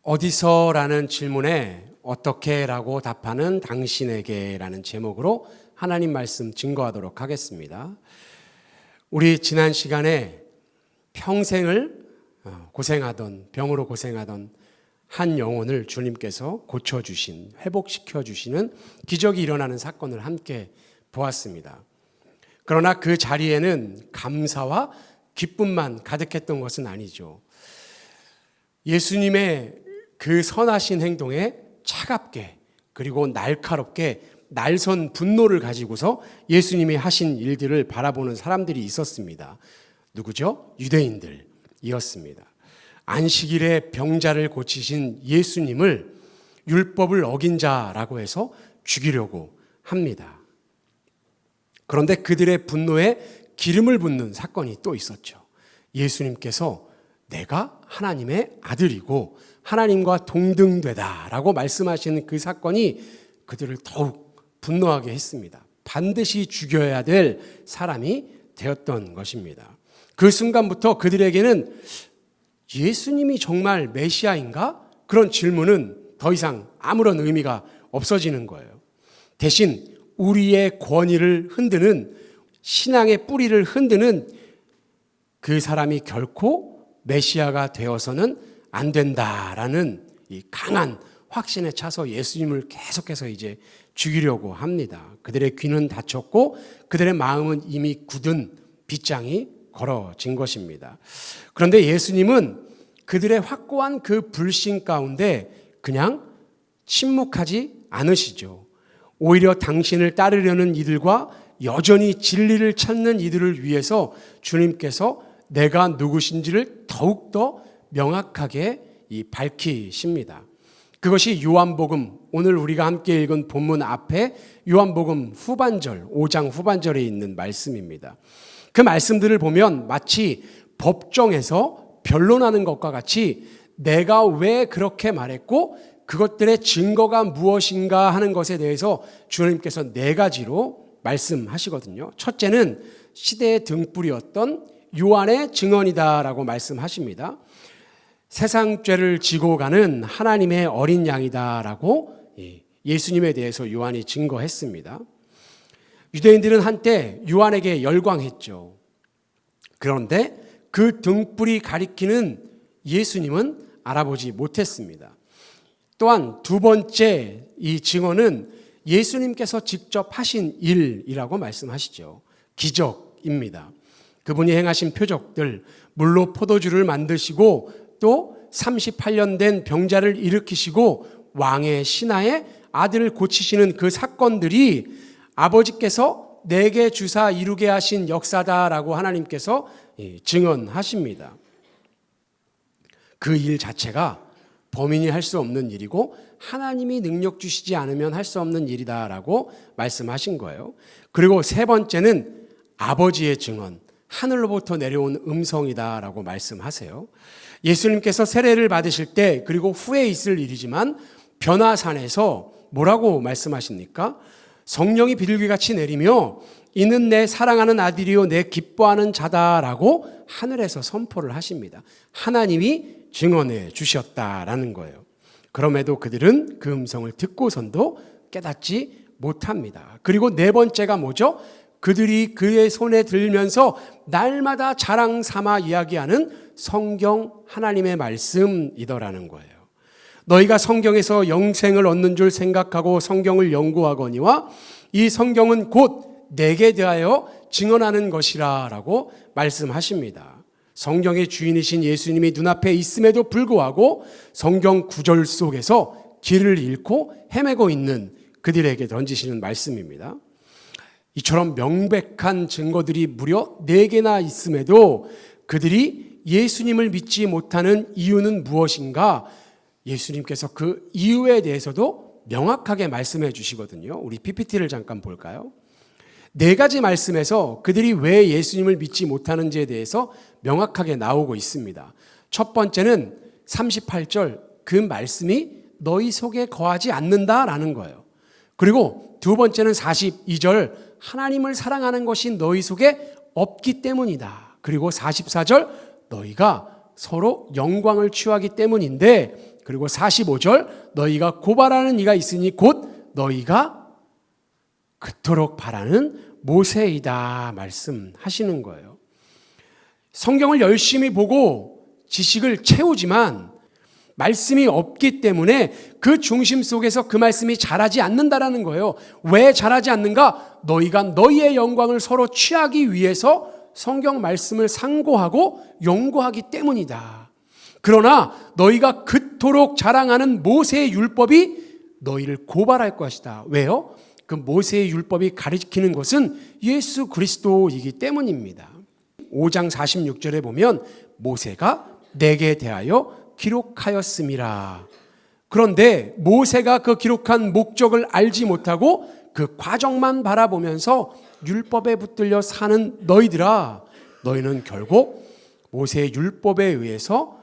어디서라는 질문에 어떻게라고 답하는 당신에게라는 제목으로 하나님 말씀 증거하도록 하겠습니다. 우리 지난 시간에 평생을 고생하던 병으로 고생하던 한 영혼을 주님께서 고쳐주신, 회복시켜주시는 기적이 일어나는 사건을 함께 보았습니다. 그러나 그 자리에는 감사와 기쁨만 가득했던 것은 아니죠. 예수님의 그 선하신 행동에 차갑게 그리고 날카롭게 날선 분노를 가지고서 예수님이 하신 일들을 바라보는 사람들이 있었습니다. 누구죠? 유대인들이었습니다. 안식일에 병자를 고치신 예수님을 율법을 어긴 자라고 해서 죽이려고 합니다. 그런데 그들의 분노에 기름을 붓는 사건이 또 있었죠. 예수님께서 내가 하나님의 아들이고 하나님과 동등되다라고 말씀하시는 그 사건이 그들을 더욱 분노하게 했습니다. 반드시 죽여야 될 사람이 되었던 것입니다. 그 순간부터 그들에게는 예수님이 정말 메시아인가? 그런 질문은 더 이상 아무런 의미가 없어지는 거예요. 대신 우리의 권위를 흔드는, 신앙의 뿌리를 흔드는 그 사람이 결코 메시아가 되어서는 안 된다라는 이 강한 확신에 차서 예수님을 계속해서 이제 죽이려고 합니다. 그들의 귀는 닫혔고 그들의 마음은 이미 굳은 빗장이 걸어진 것입니다. 그런데 예수님은 그들의 확고한 그 불신 가운데 그냥 침묵하지 않으시죠. 오히려 당신을 따르려는 이들과 여전히 진리를 찾는 이들을 위해서 주님께서 내가 누구신지를 더욱더 명확하게 밝히십니다. 그것이 요한복음, 오늘 우리가 함께 읽은 본문 앞에 요한복음 후반절, 5장 후반절에 있는 말씀입니다. 그 말씀들을 보면 마치 법정에서 변론하는 것과 같이 내가 왜 그렇게 말했고 그것들의 증거가 무엇인가 하는 것에 대해서 주님께서 네 가지로 말씀하시거든요. 첫째는 시대의 등불이었던 요한의 증언이다라고 말씀하십니다. 세상 죄를 지고 가는 하나님의 어린 양이다라고 예수님에 대해서 요한이 증거했습니다. 유대인들은 한때 요한에게 열광했죠. 그런데 그 등불이 가리키는 예수님은 알아보지 못했습니다. 또한 두 번째 이 증언은 예수님께서 직접 하신 일이라고 말씀하시죠. 기적입니다. 그분이 행하신 표적들, 물로 포도주를 만드시고 또 38년 된 병자를 일으키시고 왕의 신하의 아들을 고치시는 그 사건들이 아버지께서 내게 주사 이루게 하신 역사다라고 하나님께서 증언하십니다. 그 일 자체가 범인이 할 수 없는 일이고 하나님이 능력 주시지 않으면 할 수 없는 일이다라고 말씀하신 거예요. 그리고 세 번째는 아버지의 증언, 하늘로부터 내려온 음성이다라고 말씀하세요. 예수님께서 세례를 받으실 때 그리고 후에 있을 일이지만 변화산에서 뭐라고 말씀하십니까? 성령이 비둘기같이 내리며 이는 내 사랑하는 아들이요 내 기뻐하는 자다라고 하늘에서 선포를 하십니다. 하나님이 증언해 주셨다라는 거예요. 그럼에도 그들은 그 음성을 듣고선도 깨닫지 못합니다. 그리고 네 번째가 뭐죠? 그들이 그의 손에 들면서 날마다 자랑 삼아 이야기하는 성경 하나님의 말씀이더라는 거예요. 너희가 성경에서 영생을 얻는 줄 생각하고 성경을 연구하거니와 이 성경은 곧 내게 대하여 증언하는 것이라 라고 말씀하십니다. 성경의 주인이신 예수님이 눈앞에 있음에도 불구하고 성경 구절 속에서 길을 잃고 헤매고 있는 그들에게 던지시는 말씀입니다. 이처럼 명백한 증거들이 무려 4개나 있음에도 그들이 예수님을 믿지 못하는 이유는 무엇인가? 예수님께서 그 이유에 대해서도 명확하게 말씀해 주시거든요. 우리 PPT를 잠깐 볼까요? 4가지 말씀에서 그들이 왜 예수님을 믿지 못하는지에 대해서 명확하게 나오고 있습니다. 첫 번째는 38절, 그 말씀이 너희 속에 거하지 않는다라는 거예요. 그리고 두 번째는 42절, 하나님을 사랑하는 것이 너희 속에 없기 때문이다. 그리고 44절, 너희가 서로 영광을 취하기 때문인데 그리고 45절 너희가 고발하는 이가 있으니 곧 너희가 그토록 바라는 모세이다 말씀하시는 거예요. 성경을 열심히 보고 지식을 채우지만 말씀이 없기 때문에 그 중심 속에서 그 말씀이 자라지 않는다라는 거예요. 왜 자라지 않는가? 너희가 너희의 영광을 서로 취하기 위해서 성경 말씀을 상고하고 연구하기 때문이다. 그러나 너희가 그토록 자랑하는 모세의 율법이 너희를 고발할 것이다. 왜요? 그 모세의 율법이 가리키는 것은 예수 그리스도이기 때문입니다. 5장 46절에 보면 모세가 내게 대하여 기록하였음이라. 그런데 모세가 그 기록한 목적을 알지 못하고 그 과정만 바라보면서 율법에 붙들려 사는 너희들아, 너희는 결국 모세의 율법에 의해서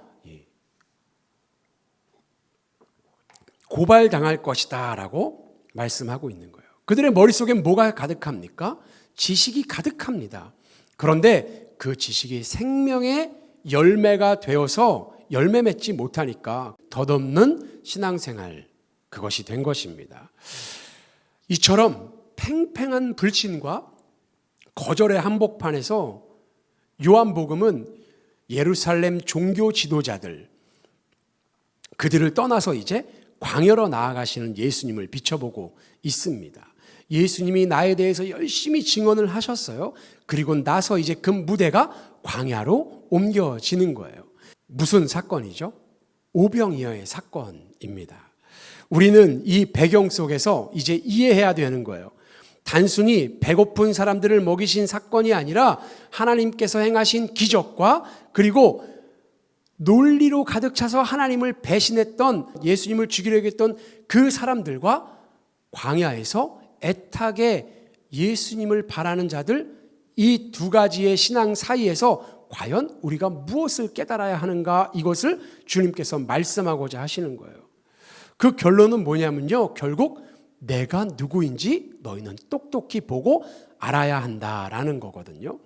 고발당할 것이다 라고 말씀하고 있는 거예요. 그들의 머릿속엔 뭐가 가득합니까? 지식이 가득합니다. 그런데 그 지식이 생명의 열매가 되어서 열매 맺지 못하니까 덧없는 신앙생활, 그것이 된 것입니다. 이처럼 팽팽한 불신과 거절의 한복판에서 요한복음은 예루살렘 종교 지도자들, 그들을 떠나서 이제 광야로 나아가시는 예수님을 비춰보고 있습니다. 예수님이 나에 대해서 열심히 증언을 하셨어요. 그리고 나서 이제 그 무대가 광야로 옮겨지는 거예요. 무슨 사건이죠? 오병이어의 사건입니다. 우리는 이 배경 속에서 이제 이해해야 되는 거예요. 단순히 배고픈 사람들을 먹이신 사건이 아니라 하나님께서 행하신 기적과 그리고 논리로 가득 차서 하나님을 배신했던, 예수님을 죽이려고 했던 그 사람들과 광야에서 애타게 예수님을 바라는 자들, 이 두 가지의 신앙 사이에서 과연 우리가 무엇을 깨달아야 하는가, 이것을 주님께서 말씀하고자 하시는 거예요. 그 결론은 뭐냐면요, 결국 내가 누구인지 너희는 똑똑히 보고 알아야 한다라는 거거든요.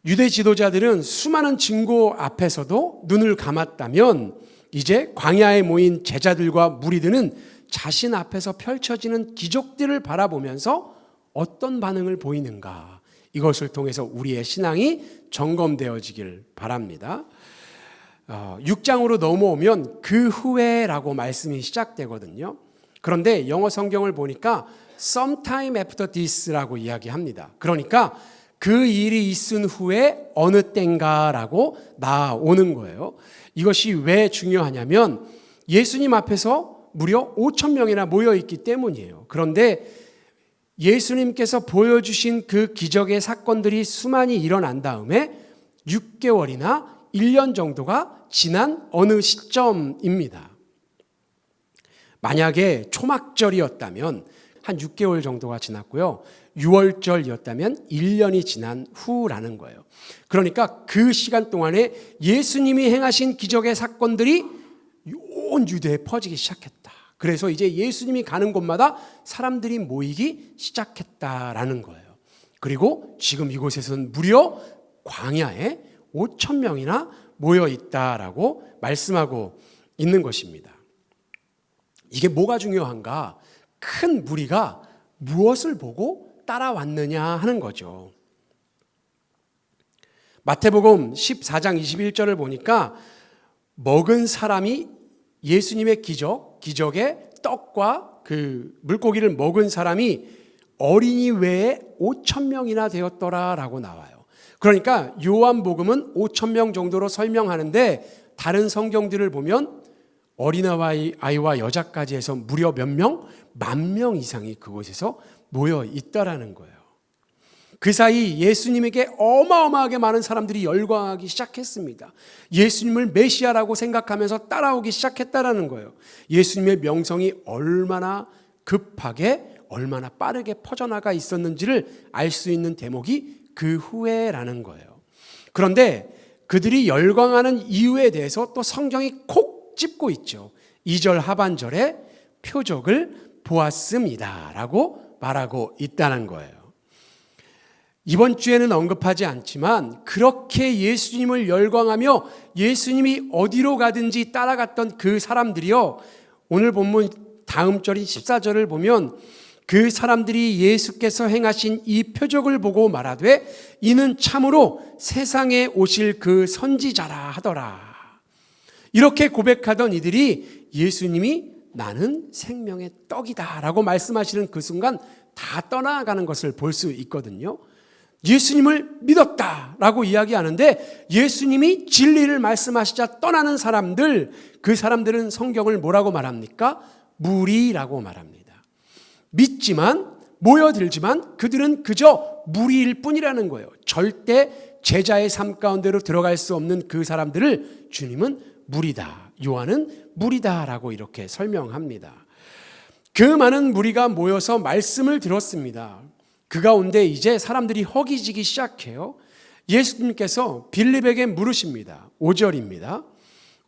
유대 지도자들은 수많은 증거 앞에서도 눈을 감았다면 이제 광야에 모인 제자들과 무리들은 자신 앞에서 펼쳐지는 기적들을 바라보면서 어떤 반응을 보이는가, 이것을 통해서 우리의 신앙이 점검되어지길 바랍니다. 6장으로 넘어오면 그 후에라고 말씀이 시작되거든요. 그런데 영어 성경을 보니까 sometime after this라고 이야기합니다. 그러니까 그 일이 있은 후에 어느 때인가라고 나오는 거예요. 이것이 왜 중요하냐면 예수님 앞에서 무려 5천 명이나 모여 있기 때문이에요. 그런데 예수님께서 보여주신 그 기적의 사건들이 수많이 일어난 다음에 6개월이나 1년 정도가 지난 어느 시점입니다. 만약에 초막절이었다면 한 6개월 정도가 지났고요. 6월절이었다면 1년이 지난 후라는 거예요. 그러니까 그 시간 동안에 예수님이 행하신 기적의 사건들이 온 유대에 퍼지기 시작했다. 그래서 이제 예수님이 가는 곳마다 사람들이 모이기 시작했다라는 거예요. 그리고 지금 이곳에서는 무려 광야에 5천 명이나 모여 있다라고 말씀하고 있는 것입니다. 이게 뭐가 중요한가? 큰 무리가 무엇을 보고 따라왔느냐 하는 거죠. 마태복음 14장 21절을 보니까 먹은 사람이 예수님의 기적의 떡과 그 물고기를 먹은 사람이 어린이 외에 5천 명이나 되었더라라고 나와요. 그러니까 요한복음은 5천 명 정도로 설명하는데 다른 성경들을 보면 어린아이와 여자까지 해서 무려 몇 명? 10,000명 이상이 그곳에서 모여 있다라는 거예요. 그 사이 예수님에게 어마어마하게 많은 사람들이 열광하기 시작했습니다. 예수님을 메시아라고 생각하면서 따라오기 시작했다라는 거예요. 예수님의 명성이 얼마나 급하게, 얼마나 빠르게 퍼져나가 있었는지를 알 수 있는 대목이 그 후에라는 거예요. 그런데 그들이 열광하는 이유에 대해서 또 성경이 콕 찝고 있죠. 2절 하반절에 표적을 보았습니다 라고 말하고 있다는 거예요. 이번 주에는 언급하지 않지만 그렇게 예수님을 열광하며 예수님이 어디로 가든지 따라갔던 그 사람들이요, 오늘 본문 다음 절인 14절을 보면 그 사람들이 예수께서 행하신 이 표적을 보고 말하되 이는 참으로 세상에 오실 그 선지자라 하더라. 이렇게 고백하던 이들이 예수님이 나는 생명의 떡이다 라고 말씀하시는 그 순간 다 떠나가는 것을 볼 수 있거든요. 예수님을 믿었다 라고 이야기하는데 예수님이 진리를 말씀하시자 떠나는 사람들, 그 사람들은 성경을 뭐라고 말합니까? 무리라고 말합니다. 믿지만, 모여들지만 그들은 그저 무리일 뿐이라는 거예요. 절대 제자의 삶 가운데로 들어갈 수 없는 그 사람들을 주님은 무리다, 요한은 무리다라고 이렇게 설명합니다. 그 많은 무리가 모여서 말씀을 들었습니다. 그 가운데 이제 사람들이 허기지기 시작해요. 예수님께서 빌립에게 물으십니다. 5절입니다.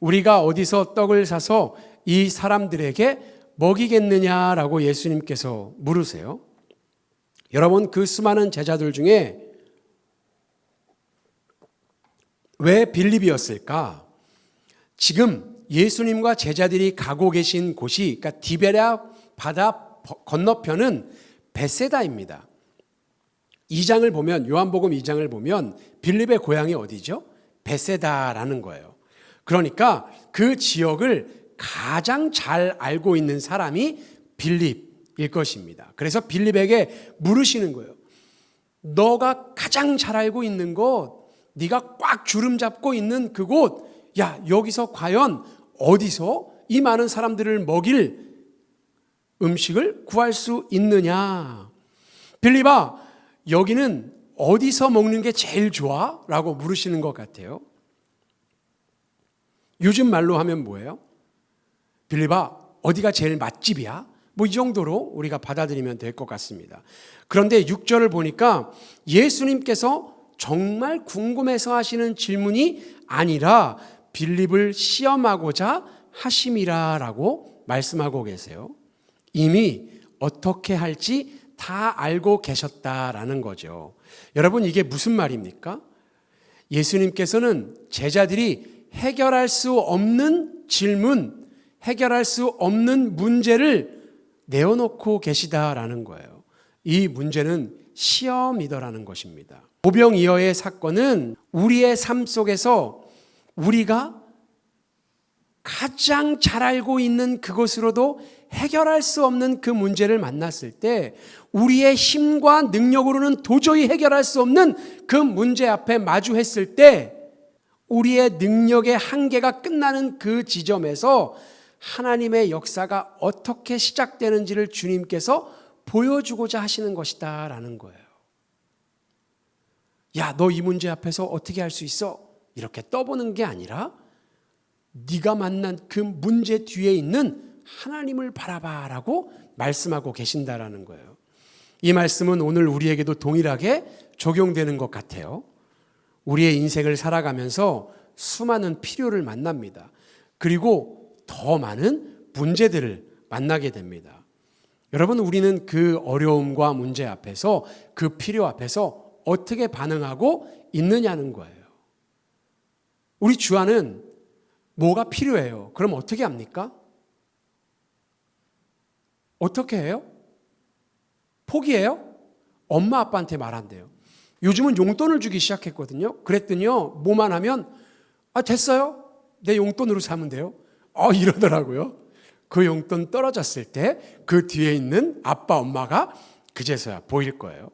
우리가 어디서 떡을 사서 이 사람들에게 먹이겠느냐라고 예수님께서 물으세요. 여러분, 그 수많은 제자들 중에 왜 빌립이었을까? 지금 예수님과 제자들이 가고 계신 곳이, 그러니까 디베랴 바다 건너편은 베세다입니다. 2장을 보면, 요한복음 2장을 보면 빌립의 고향이 어디죠? 베세다라는 거예요. 그러니까 그 지역을 가장 잘 알고 있는 사람이 빌립일 것입니다. 그래서 빌립에게 물으시는 거예요. 너가 가장 잘 알고 있는 곳, 네가 꽉 주름 잡고 있는 그곳, 야, 여기서 과연 어디서 이 많은 사람들을 먹일 음식을 구할 수 있느냐? 빌립아, 여기는 어디서 먹는 게 제일 좋아? 라고 물으시는 것 같아요. 요즘 말로 하면 뭐예요? 빌립아, 어디가 제일 맛집이야? 뭐 이 정도로 우리가 받아들이면 될 것 같습니다. 그런데 6절을 보니까 예수님께서 정말 궁금해서 하시는 질문이 아니라 빌립을 시험하고자 하심이라라고 말씀하고 계세요. 이미 어떻게 할지 다 알고 계셨다라는 거죠. 여러분, 이게 무슨 말입니까? 예수님께서는 제자들이 해결할 수 없는 질문, 해결할 수 없는 문제를 내어놓고 계시다라는 거예요. 이 문제는 시험이더라는 것입니다. 오병이어의 사건은 우리의 삶 속에서 우리가 가장 잘 알고 있는 그것으로도 해결할 수 없는 그 문제를 만났을 때 우리의 힘과 능력으로는 도저히 해결할 수 없는 그 문제 앞에 마주했을 때 우리의 능력의 한계가 끝나는 그 지점에서 하나님의 역사가 어떻게 시작되는지를 주님께서 보여주고자 하시는 것이다 라는 거예요. 야, 너 이 문제 앞에서 어떻게 할 수 있어? 이렇게 떠보는 게 아니라 네가 만난 그 문제 뒤에 있는 하나님을 바라봐라고 말씀하고 계신다라는 거예요. 이 말씀은 오늘 우리에게도 동일하게 적용되는 것 같아요. 우리의 인생을 살아가면서 수많은 필요를 만납니다. 그리고 더 많은 문제들을 만나게 됩니다. 여러분, 우리는 그 어려움과 문제 앞에서, 그 필요 앞에서 어떻게 반응하고 있느냐는 거예요. 우리 주 안은 뭐가 필요해요? 그럼 어떻게 합니까? 어떻게 해요? 포기해요? 엄마 아빠한테 말한대요. 요즘은 용돈을 주기 시작했거든요. 그랬더니요, 뭐만 하면 됐어요. 내 용돈으로 사면 돼요. 이러더라고요. 그 용돈 떨어졌을 때 그 뒤에 있는 아빠 엄마가 그제서야 보일 거예요.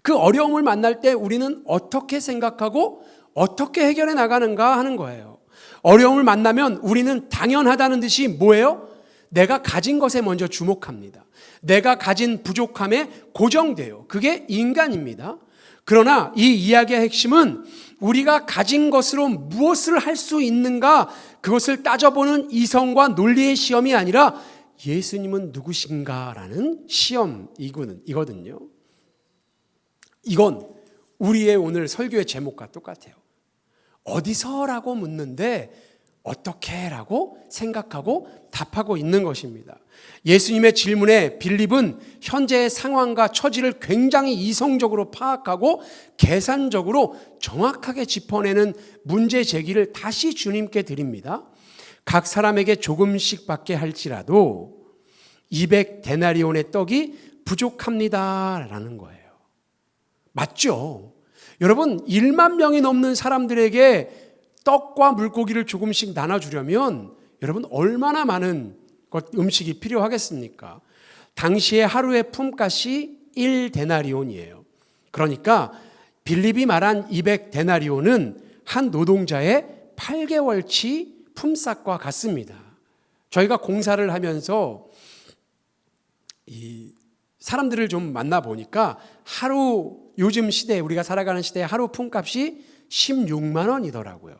그 어려움을 만날 때 우리는 어떻게 생각하고 어떻게 해결해 나가는가 하는 거예요. 어려움을 만나면 우리는 당연하다는 듯이 뭐예요? 내가 가진 것에 먼저 주목합니다. 내가 가진 부족함에 고정돼요. 그게 인간입니다. 그러나 이 이야기의 핵심은 우리가 가진 것으로 무엇을 할 수 있는가, 그것을 따져보는 이성과 논리의 시험이 아니라 예수님은 누구신가라는 시험이거든요. 이건 우리의 오늘 설교의 제목과 똑같아요. 어디서라고 묻는데 어떻게 라고 생각하고 답하고 있는 것입니다. 예수님의 질문에 빌립은 현재의 상황과 처지를 굉장히 이성적으로 파악하고 계산적으로 정확하게 짚어내는 문제 제기를 다시 주님께 드립니다. 각 사람에게 조금씩 받게 할지라도 200데나리온의 떡이 부족합니다라는 거예요. 맞죠? 여러분, 1만 명이 넘는 사람들에게 떡과 물고기를 조금씩 나눠주려면 여러분 얼마나 많은 음식이 필요하겠습니까? 당시에 하루의 품값이 1데나리온이에요. 그러니까 빌립이 말한 200데나리온은 한 노동자의 8개월치 품삯과 같습니다. 저희가 공사를 하면서 이 사람들을 좀 만나보니까 요즘 시대에 우리가 살아가는 시대에 하루 품값이 16만 원이더라고요.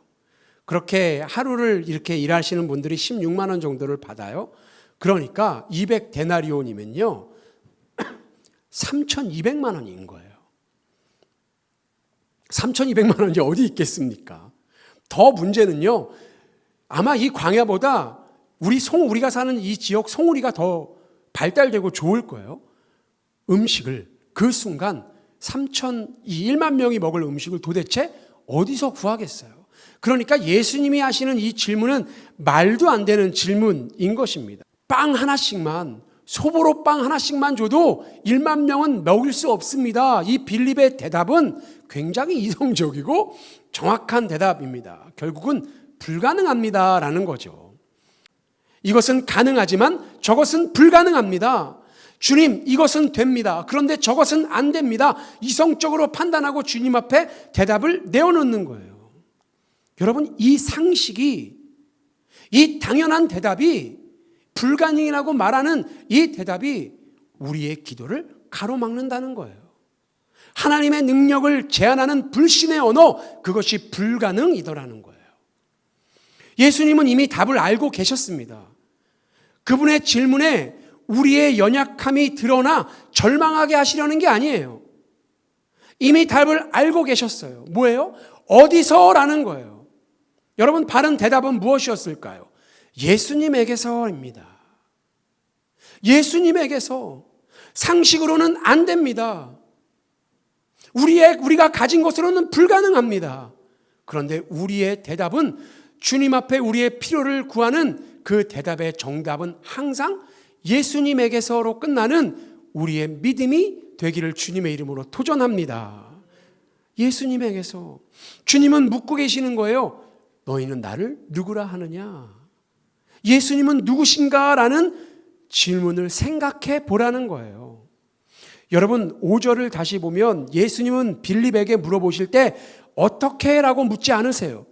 그렇게 하루를 이렇게 일하시는 분들이 16만 원 정도를 받아요. 그러니까 200데나리온이면요 3,200만 원인 거예요. 3,200만 원이 어디 있겠습니까? 더 문제는요, 아마 이 광야보다 우리가 사는 이 지역 송우리가 더 발달되고 좋을 거예요. 음식을 그 순간 1만 명이 먹을 음식을 도대체 어디서 구하겠어요? 그러니까 예수님이 하시는 이 질문은 말도 안 되는 질문인 것입니다. 빵 하나씩만, 소보로 빵 하나씩만 줘도 1만 명은 먹일 수 없습니다. 이 빌립의 대답은 굉장히 이성적이고 정확한 대답입니다. 결국은 불가능합니다라는 거죠. 이것은 가능하지만 저것은 불가능합니다. 주님, 이것은 됩니다. 그런데 저것은 안 됩니다. 이성적으로 판단하고 주님 앞에 대답을 내어놓는 거예요. 여러분, 이 상식이, 이 당연한 대답이, 불가능이라고 말하는 이 대답이 우리의 기도를 가로막는다는 거예요. 하나님의 능력을 제한하는 불신의 언어, 그것이 불가능이더라는 거예요. 예수님은 이미 답을 알고 계셨습니다. 그분의 질문에 우리의 연약함이 드러나 절망하게 하시려는 게 아니에요. 이미 답을 알고 계셨어요. 뭐예요? 어디서라는 거예요. 여러분, 바른 대답은 무엇이었을까요? 예수님에게서입니다. 예수님에게서. 상식으로는 안 됩니다. 우리가 가진 것으로는 불가능합니다. 그런데 우리의 대답은 주님 앞에 우리의 필요를 구하는 그 대답의 정답은 항상 예수님에게서로 끝나는 우리의 믿음이 되기를 주님의 이름으로 도전합니다. 예수님에게서. 주님은 묻고 계시는 거예요. 너희는 나를 누구라 하느냐? 예수님은 누구신가라는 질문을 생각해 보라는 거예요. 여러분, 5절을 다시 보면 예수님은 빌립에게 물어보실 때 어떻게 라고 묻지 않으세요.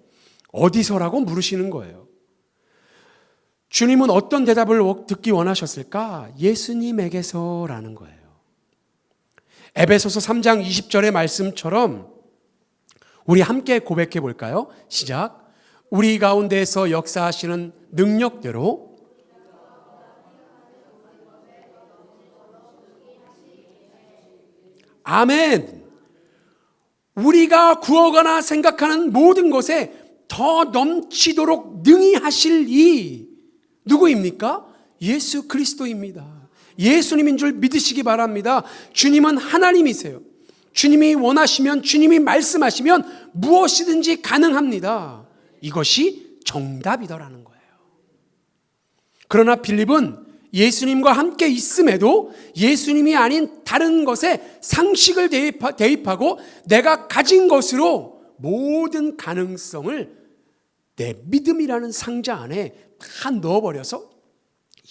어디서라고 물으시는 거예요. 주님은 어떤 대답을 듣기 원하셨을까? 예수님에게서라는 거예요. 에베소서 3장 20절의 말씀처럼 우리 함께 고백해 볼까요? 시작. 우리 가운데에서 역사하시는 능력대로 아멘. 우리가 구하거나 생각하는 모든 것에 더 넘치도록 능히 하실 이 누구입니까? 예수 그리스도입니다. 예수님인 줄 믿으시기 바랍니다. 주님은 하나님이세요. 주님이 원하시면, 주님이 말씀하시면 무엇이든지 가능합니다. 이것이 정답이더라는 거예요. 그러나 빌립은 예수님과 함께 있음에도 예수님이 아닌 다른 것에 상식을 대입하고 내가 가진 것으로 모든 가능성을 내 믿음이라는 상자 안에 다 넣어버려서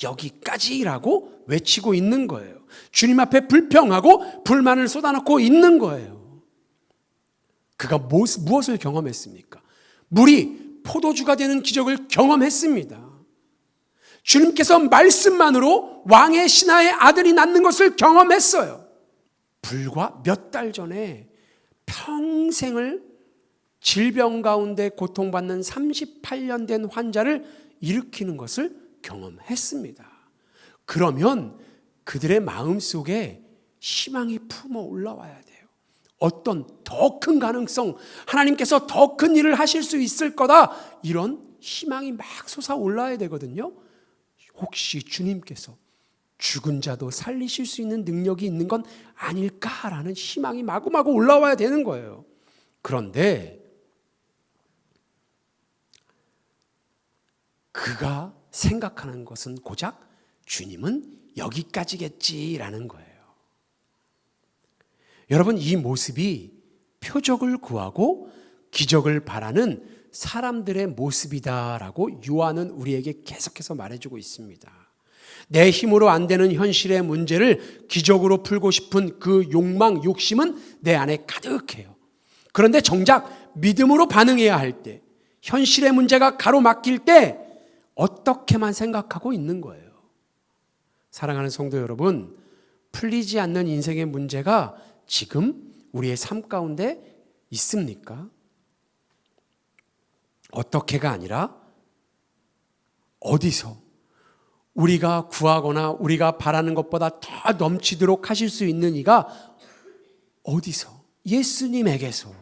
여기까지라고 외치고 있는 거예요. 주님 앞에 불평하고 불만을 쏟아놓고 있는 거예요. 그가 무엇을 경험했습니까? 물이 포도주가 되는 기적을 경험했습니다. 주님께서 말씀만으로 왕의 신하의 아들이 낳는 것을 경험했어요. 불과 몇 달 전에 평생을 질병 가운데 고통받는 38년 된 환자를 일으키는 것을 경험했습니다. 그러면 그들의 마음속에 희망이 품어 올라와야 돼요. 어떤 더 큰 가능성, 하나님께서 더 큰 일을 하실 수 있을 거다, 이런 희망이 막 솟아올라야 되거든요. 혹시 주님께서 죽은 자도 살리실 수 있는 능력이 있는 건 아닐까라는 희망이 마구마구 올라와야 되는 거예요. 그런데 그가 생각하는 것은 고작 주님은 여기까지겠지라는 거예요. 여러분, 이 모습이 표적을 구하고 기적을 바라는 사람들의 모습이다라고 요한은 우리에게 계속해서 말해주고 있습니다. 내 힘으로 안 되는 현실의 문제를 기적으로 풀고 싶은 그 욕망, 욕심은 내 안에 가득해요. 그런데 정작 믿음으로 반응해야 할 때, 현실의 문제가 가로막힐 때 어떻게만 생각하고 있는 거예요. 사랑하는 성도 여러분, 풀리지 않는 인생의 문제가 지금 우리의 삶 가운데 있습니까? 어떻게가 아니라 어디서 우리가 구하거나 우리가 바라는 것보다 더 넘치도록 하실 수 있는 이가 어디서? 예수님에게서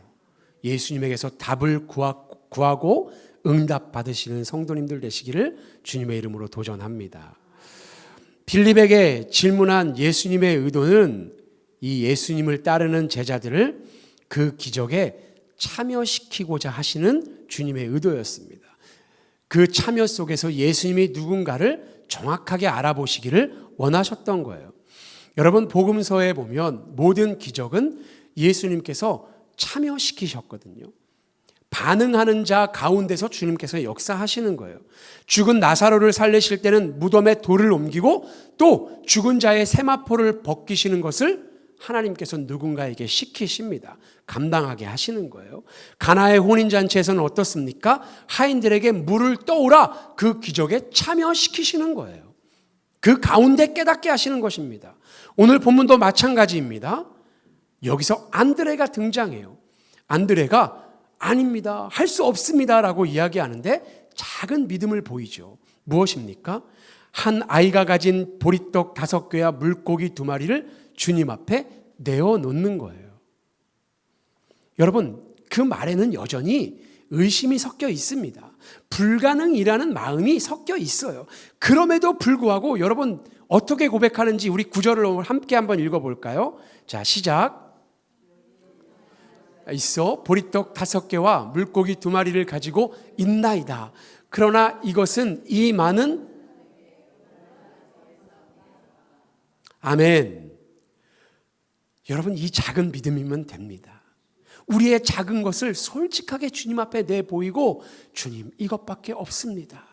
답을 구하고 응답 받으시는 성도님들 되시기를 주님의 이름으로 도전합니다. 빌립에게 질문한 예수님의 의도는 이 예수님을 따르는 제자들을 그 기적에 참여시키고자 하시는 주님의 의도였습니다. 그 참여 속에서 예수님이 누군가를 정확하게 알아보시기를 원하셨던 거예요. 여러분, 복음서에 보면 모든 기적은 예수님께서 참여시키셨거든요. 반응하는 자 가운데서 주님께서 역사하시는 거예요. 죽은 나사로를 살리실 때는 무덤에 돌을 옮기고 또 죽은 자의 세마포를 벗기시는 것을 하나님께서 누군가에게 시키십니다. 감당하게 하시는 거예요. 가나의 혼인잔치에서는 어떻습니까? 하인들에게 물을 떠오라, 그 기적에 참여시키시는 거예요. 그 가운데 깨닫게 하시는 것입니다. 오늘 본문도 마찬가지입니다. 여기서 안드레가 등장해요. 안드레가 아닙니다, 할 수 없습니다 라고 이야기하는데 작은 믿음을 보이죠. 무엇입니까? 한 아이가 가진 보리떡 5개와 물고기 2마리를 주님 앞에 내어놓는 거예요. 여러분, 그 말에는 여전히 의심이 섞여 있습니다. 불가능이라는 마음이 섞여 있어요. 그럼에도 불구하고 여러분 어떻게 고백하는지 우리 구절을 함께 한번 읽어볼까요? 자, 시작. 있어 보리떡 5개와 물고기 2마리를 가지고 있나이다. 그러나 이것은 이 많은 아멘. 여러분, 이 작은 믿음이면 됩니다. 우리의 작은 것을 솔직하게 주님 앞에 내보이고, 주님, 이것밖에 없습니다.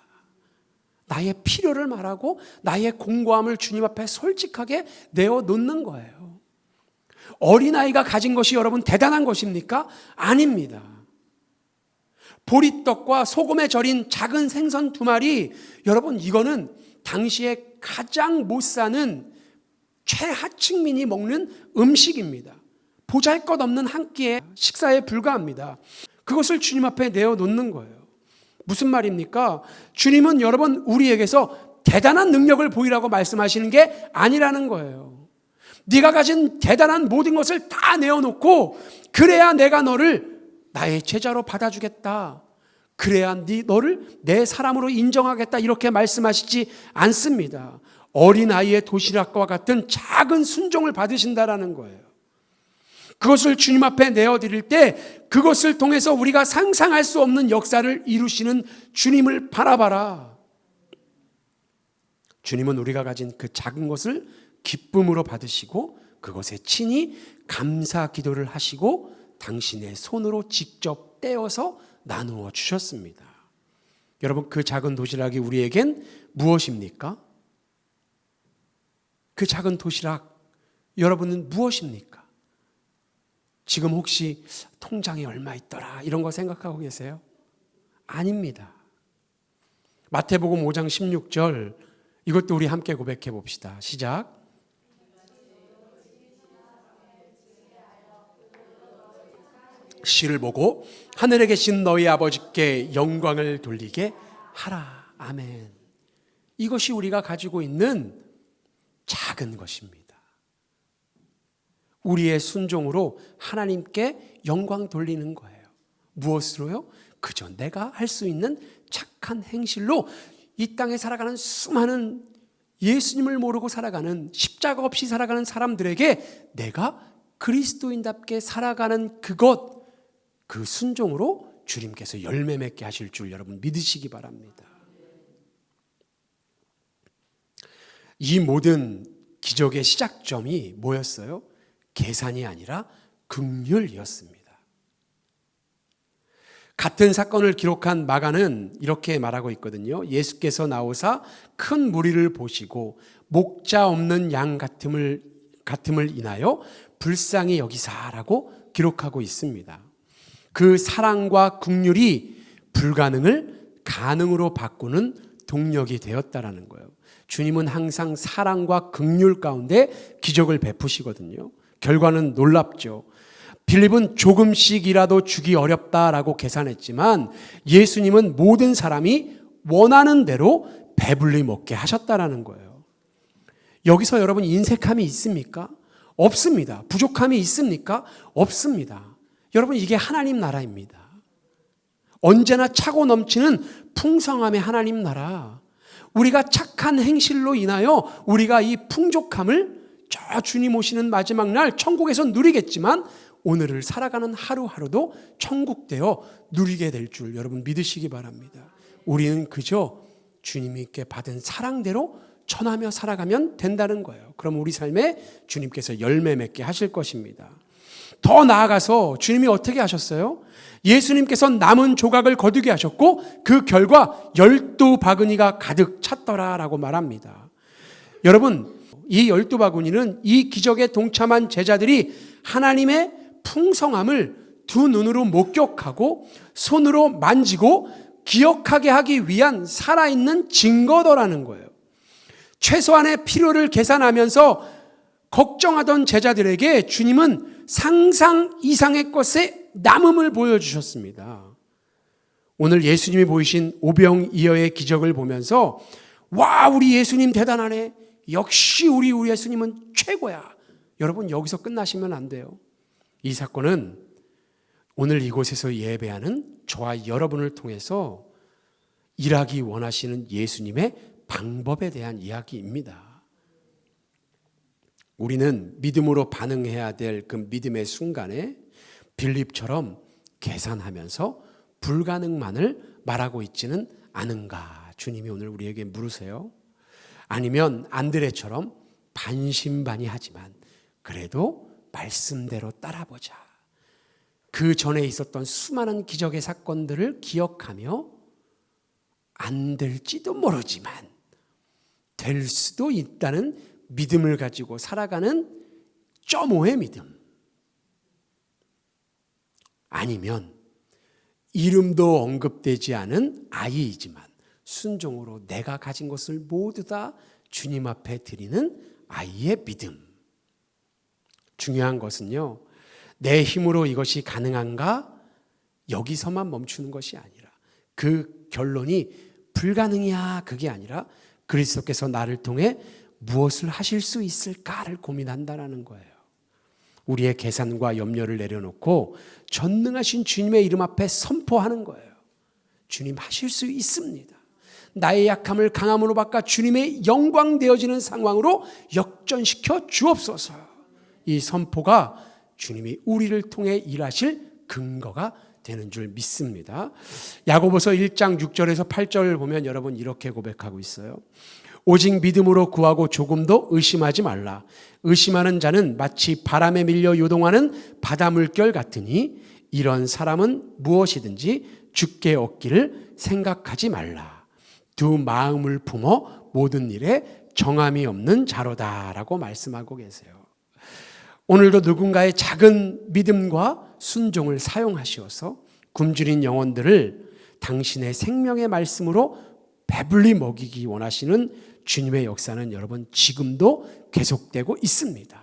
나의 필요를 말하고 나의 공고함을 주님 앞에 솔직하게 내어놓는 거예요. 어린아이가 가진 것이 여러분 대단한 것입니까? 아닙니다. 보리떡과 소금에 절인 작은 생선 2마리, 여러분 이거는 당시에 가장 못 사는 최하층민이 먹는 음식입니다. 보잘것없는 한 끼의 식사에 불과합니다. 그것을 주님 앞에 내어놓는 거예요. 무슨 말입니까? 주님은 여러분 우리에게서 대단한 능력을 보이라고 말씀하시는 게 아니라는 거예요. 네가 가진 대단한 모든 것을 다 내어놓고 그래야 내가 너를 나의 제자로 받아주겠다, 그래야 너를 내 사람으로 인정하겠다, 이렇게 말씀하시지 않습니다. 어린아이의 도시락과 같은 작은 순종을 받으신다라는 거예요. 그것을 주님 앞에 내어드릴 때 그것을 통해서 우리가 상상할 수 없는 역사를 이루시는 주님을 바라봐라. 주님은 우리가 가진 그 작은 것을 기쁨으로 받으시고 그것에 친히 감사 기도를 하시고 당신의 손으로 직접 떼어서 나누어 주셨습니다. 여러분, 그 작은 도시락이 우리에겐 무엇입니까? 그 작은 도시락, 여러분은 무엇입니까? 지금 혹시 통장에 얼마 있더라 이런 거 생각하고 계세요? 아닙니다. 마태복음 5장 16절, 이것도 우리 함께 고백해 봅시다. 시작. 시를 보고 하늘에 계신 너희 아버지께 영광을 돌리게 하라. 아멘. 이것이 우리가 가지고 있는 작은 것입니다. 우리의 순종으로 하나님께 영광 돌리는 거예요. 무엇으로요? 그저 내가 할 수 있는 착한 행실로 이 땅에 살아가는 수많은 예수님을 모르고 살아가는, 십자가 없이 살아가는 사람들에게 내가 그리스도인답게 살아가는 그것, 그 순종으로 주님께서 열매 맺게 하실 줄 여러분 믿으시기 바랍니다. 이 모든 기적의 시작점이 뭐였어요? 계산이 아니라 긍휼이었습니다. 같은 사건을 기록한 마가는 이렇게 말하고 있거든요. 예수께서 나오사 큰 무리를 보시고 목자 없는 양 같음을 인하여 불쌍히 여기사라고 기록하고 있습니다. 그 사랑과 긍휼이 불가능을 가능으로 바꾸는 동력이 되었다라는 거예요. 주님은 항상 사랑과 긍휼 가운데 기적을 베푸시거든요. 결과는 놀랍죠. 빌립은 조금씩이라도 주기 어렵다라고 계산했지만 예수님은 모든 사람이 원하는 대로 배불리 먹게 하셨다라는 거예요. 여기서 여러분 인색함이 있습니까? 없습니다. 부족함이 있습니까? 없습니다. 여러분 이게 하나님 나라입니다. 언제나 차고 넘치는 풍성함의 하나님 나라. 우리가 착한 행실로 인하여 우리가 이 풍족함을 저 주님 오시는 마지막 날 천국에서 누리겠지만 오늘을 살아가는 하루하루도 천국되어 누리게 될 줄 여러분 믿으시기 바랍니다. 우리는 그저 주님께 받은 사랑대로 전하며 살아가면 된다는 거예요. 그럼 우리 삶에 주님께서 열매 맺게 하실 것입니다. 더 나아가서 주님이 어떻게 하셨어요? 예수님께서 남은 조각을 거두게 하셨고 그 결과 12바구니가 가득 찼더라라고 말합니다. 여러분 이 12바구니는 이 기적에 동참한 제자들이 하나님의 풍성함을 두 눈으로 목격하고 손으로 만지고 기억하게 하기 위한 살아있는 증거더라는 거예요. 최소한의 필요를 계산하면서 걱정하던 제자들에게 주님은 상상 이상의 것에 남음을 보여주셨습니다. 오늘 예수님이 보이신 오병이어의 기적을 보면서 와 우리 예수님 대단하네. 역시 우리 예수님은 최고야. 여러분 여기서 끝나시면 안 돼요. 이 사건은 오늘 이곳에서 예배하는 저와 여러분을 통해서 일하기 원하시는 예수님의 방법에 대한 이야기입니다. 우리는 믿음으로 반응해야 될 그 믿음의 순간에 빌립처럼 계산하면서 불가능만을 말하고 있지는 않은가? 주님이 오늘 우리에게 물으세요. 아니면 안드레처럼 반신반의하지만 그래도 말씀대로 따라보자. 그 전에 있었던 수많은 기적의 사건들을 기억하며 안 될지도 모르지만 될 수도 있다는 믿음을 가지고 살아가는 점오의 믿음. 아니면 이름도 언급되지 않은 아이이지만 순종으로 내가 가진 것을 모두 다 주님 앞에 드리는 아이의 믿음. 중요한 것은요, 내 힘으로 이것이 가능한가? 여기서만 멈추는 것이 아니라 그 결론이 불가능이야 그게 아니라 그리스도께서 나를 통해 무엇을 하실 수 있을까를 고민한다는 거예요. 우리의 계산과 염려를 내려놓고 전능하신 주님의 이름 앞에 선포하는 거예요. 주님 하실 수 있습니다. 나의 약함을 강함으로 바꿔 주님의 영광 되어지는 상황으로 역전시켜 주옵소서. 이 선포가 주님이 우리를 통해 일하실 근거가 되는 줄 믿습니다. 야고보서 1장 6절에서 8절을 보면 여러분 이렇게 고백하고 있어요. 오직 믿음으로 구하고 조금도 의심하지 말라. 의심하는 자는 마치 바람에 밀려 요동하는 바다 물결 같으니 이런 사람은 무엇이든지 주께 얻기를 생각하지 말라. 두 마음을 품어 모든 일에 정함이 없는 자로다라고 말씀하고 계세요. 오늘도 누군가의 작은 믿음과 순종을 사용하시어서 굶주린 영혼들을 당신의 생명의 말씀으로 배불리 먹이기 원하시는 주님의 역사는 여러분 지금도 계속되고 있습니다.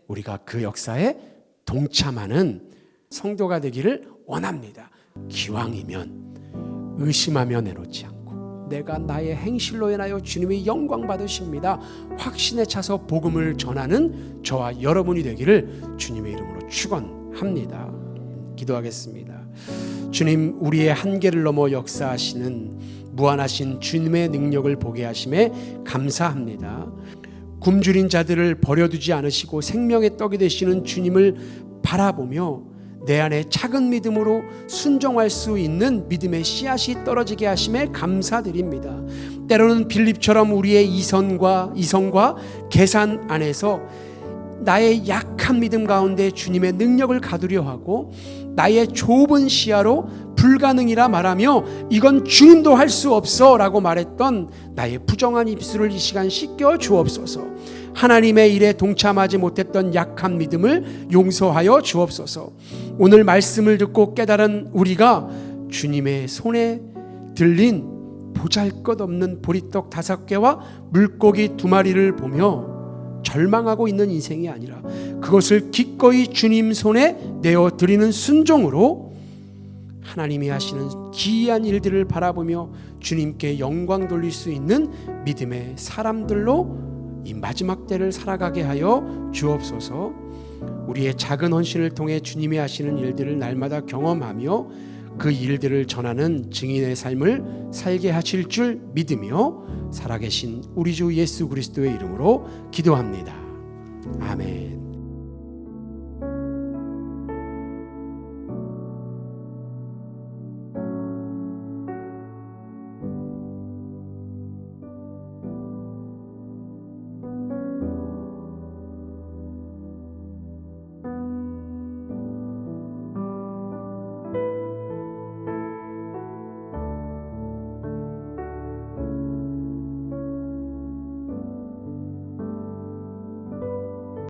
우리가 그 역사에 동참하는 성도가 되기를 원합니다. 기왕이면 의심하며 내놓지 않고 내가 나의 행실로 인하여 주님의 영광 받으십니다. 확신에 차서 복음을 전하는 저와 여러분이 되기를 주님의 이름으로 축원합니다. 기도하겠습니다. 주님, 우리의 한계를 넘어 역사하시는 무한하신 주님의 능력을 보게 하심에 감사합니다. 굶주린 자들을 버려두지 않으시고 생명의 떡이 되시는 주님을 바라보며 내 안에 작은 믿음으로 순종할 수 있는 믿음의 씨앗이 떨어지게 하심에 감사드립니다. 때로는 빌립처럼 우리의 이성과 계산 안에서 나의 약한 믿음 가운데 주님의 능력을 가두려 하고 나의 좁은 시야로 불가능이라 말하며 이건 주님도 할 수 없어 라고 말했던 나의 부정한 입술을 이 시간 씻겨 주옵소서. 하나님의 일에 동참하지 못했던 약한 믿음을 용서하여 주옵소서. 오늘 말씀을 듣고 깨달은 우리가 주님의 손에 들린 보잘것없는 보리떡 5개와 물고기 2마리를 보며 절망하고 있는 인생이 아니라 그것을 기꺼이 주님 손에 내어드리는 순종으로 하나님이 하시는 기이한 일들을 바라보며 주님께 영광 돌릴 수 있는 믿음의 사람들로 이 마지막 때를 살아가게 하여 주옵소서. 우리의 작은 헌신을 통해 주님이 하시는 일들을 날마다 경험하며 그 일들을 전하는 증인의 삶을 살게 하실 줄 믿으며 살아계신 우리 주 예수 그리스도의 이름으로 기도합니다. 아멘.